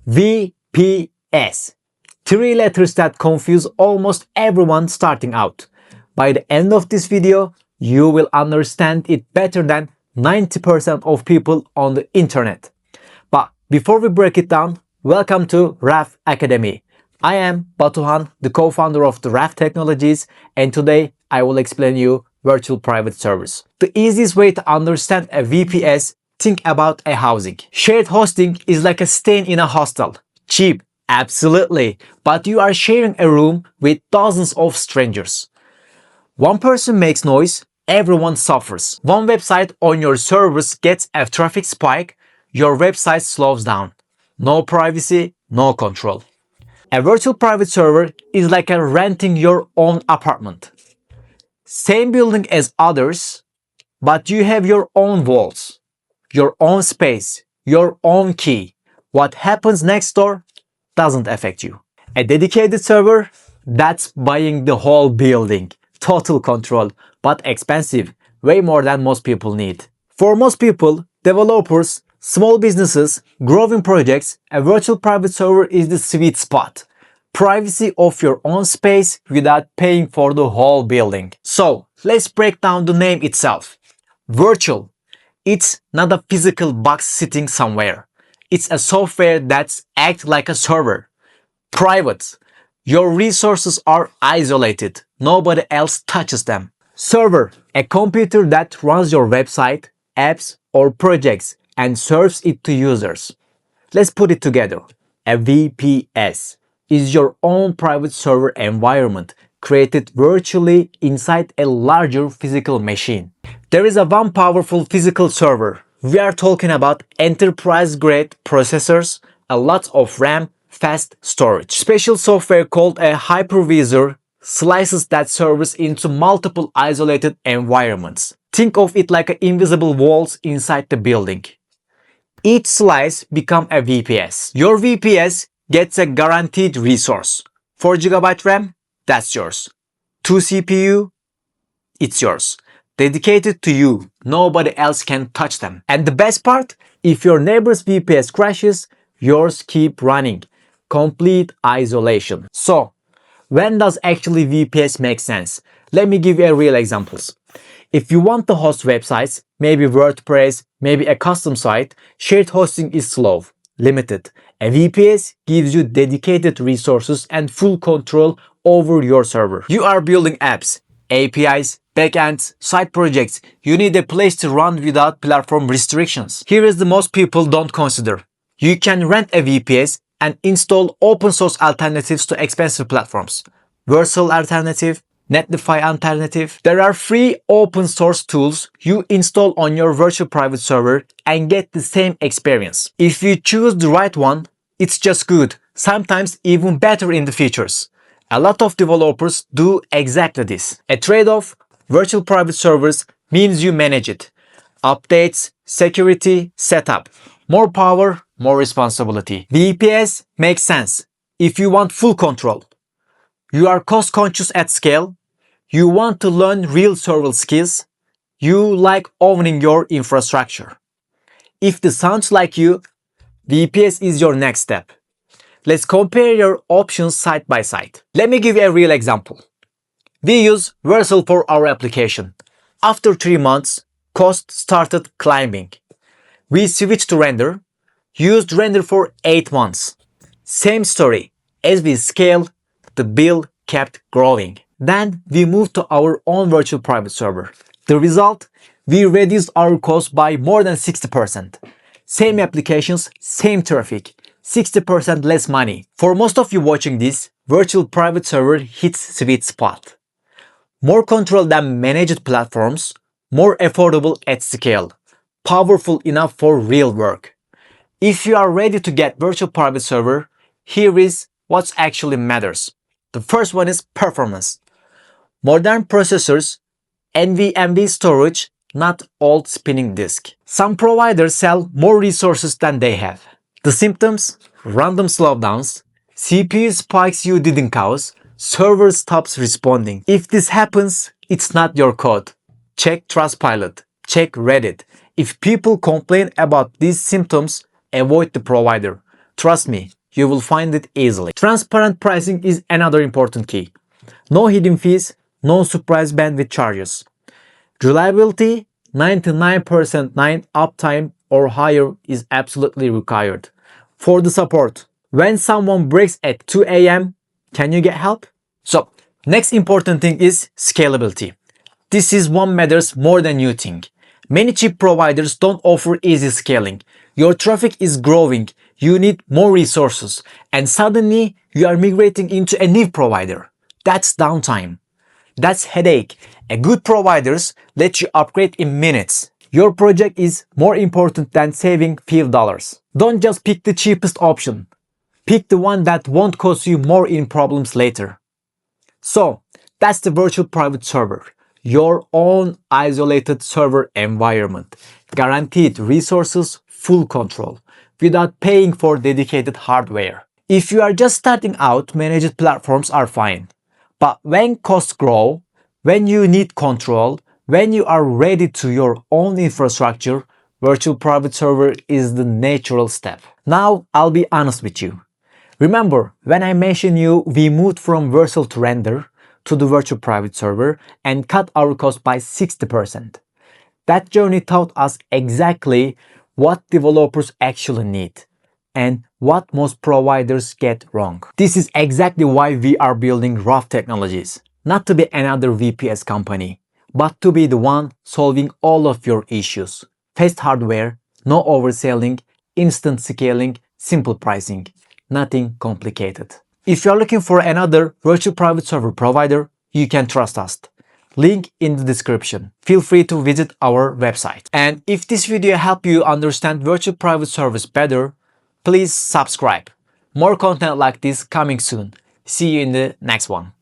VPS. Three letters that confuse almost everyone starting out. By the end of this video, you will understand it better than 90% of people on the internet. But before we break it down, welcome to Raff Academy. I am Batuhan, the co-founder of the Raff Technologies, and today I will explain you virtual private servers. The easiest way to understand a VPS, think about a housing. Shared hosting is like a staying in a hostel. Cheap, absolutely, but you are sharing a room with dozens of strangers. One person makes noise, everyone suffers. One website on your servers gets a traffic spike, your website slows down. No privacy, no control. A virtual private server is like renting your own apartment. Same building as others, but you have your own walls, your own space, your own key. What happens next door doesn't affect you. A dedicated server, that's buying the whole building. Total control, but expensive, way more than most people need. For most people, developers, small businesses, growing projects, a virtual private server is the sweet spot. Privacy of your own space without paying for the whole building. So, let's break down the name itself. Virtual. It's not a physical box sitting somewhere. It's a software that acts like a server. Private. Your resources are isolated. Nobody else touches them. Server. A computer that runs your website, apps, or projects and serves it to users. Let's put it together. A VPS is your own private server environment created virtually inside a larger physical machine. There is one powerful physical server. We are talking about enterprise-grade processors, a lot of RAM, fast storage. Special software called a hypervisor slices that servers into multiple isolated environments. Think of it like invisible walls inside the building. Each slice becomes a VPS. Your VPS gets a guaranteed resource. 4 GB RAM, that's yours. 2 CPU, it's yours. Dedicated to you, nobody else can touch them. And the best part, if your neighbor's VPS crashes, yours keep running. Complete isolation. So, when does actually VPS make sense? Let me give you a real examples. If you want to host websites, maybe WordPress, maybe a custom site, shared hosting is slow, limited. A VPS gives you dedicated resources and full control over your server. You are building apps, APIs, backends, side projects. You need a place to run without platform restrictions. Here is the most people don't consider. You can rent a VPS and install open source alternatives to expensive platforms. Versal alternative, Netlify alternative. There are free open source tools you install on your virtual private server and get the same experience. If you choose the right one, it's just good, sometimes even better in the features. A lot of developers do exactly this. A trade-off, virtual private servers means you manage it. Updates, security, setup. More power, more responsibility. VPS makes sense if you want full control. You are cost conscious at scale. You want to learn real server skills. You like owning your infrastructure. If this sounds like you, VPS is your next step. Let's compare your options side by side. Let me give you a real example. We use Versal for our application. After 3 months, cost started climbing. We switched to Render, used Render for 8 months. Same story. As we scaled, the bill kept growing. Then we moved to our own virtual private server. The result? We reduced our cost by more than 60%. Same applications, same traffic, 60% less money. For most of you watching this, virtual private server hits sweet spot. More control than managed platforms, more affordable at scale, powerful enough for real work. If you are ready to get virtual private server, here is what actually matters. The first one is performance. Modern processors, NVMe storage, not old spinning disk. Some providers sell more resources than they have. The symptoms? Random slowdowns, CPU spikes you didn't cause, server stops responding. If this happens, it's not your code. Check Trustpilot, check Reddit. If people complain about these symptoms, avoid the provider. Trust me, you will find it easily. Transparent pricing is another important key. No hidden fees, no surprise bandwidth charges. Reliability, 99% 9 uptime or higher is absolutely required. For the support, when someone breaks at 2 a.m., can you get help? So, next important thing is scalability. This is one matters more than you think. Many chip providers don't offer easy scaling. Your traffic is growing, you need more resources, and suddenly you are migrating into a new provider. That's downtime. That's headache. A good providers let you upgrade in minutes. Your project is more important than saving few dollars. Don't just pick the cheapest option. Pick the one that won't cost you more in problems later. So, that's the virtual private server. Your own isolated server environment. Guaranteed resources, full control, without paying for dedicated hardware. If you are just starting out, managed platforms are fine. But when costs grow, when you need control, when you are ready to your own infrastructure, virtual private server is the natural step. Now, I'll be honest with you. Remember, when I mentioned you, we moved from virtual to render to the virtual private server and cut our cost by 60%. That journey taught us exactly what developers actually need and what most providers get wrong. This is exactly why we are building Raff Technologies. Not to be another VPS company, but to be the one solving all of your issues. Fast hardware, no overselling, instant scaling, simple pricing. Nothing complicated. If you are looking for another virtual private server provider, you can trust us. Link in the description. Feel free to visit our website. And if this video helped you understand virtual private service better, please subscribe. More content like this coming soon. See you in the next one.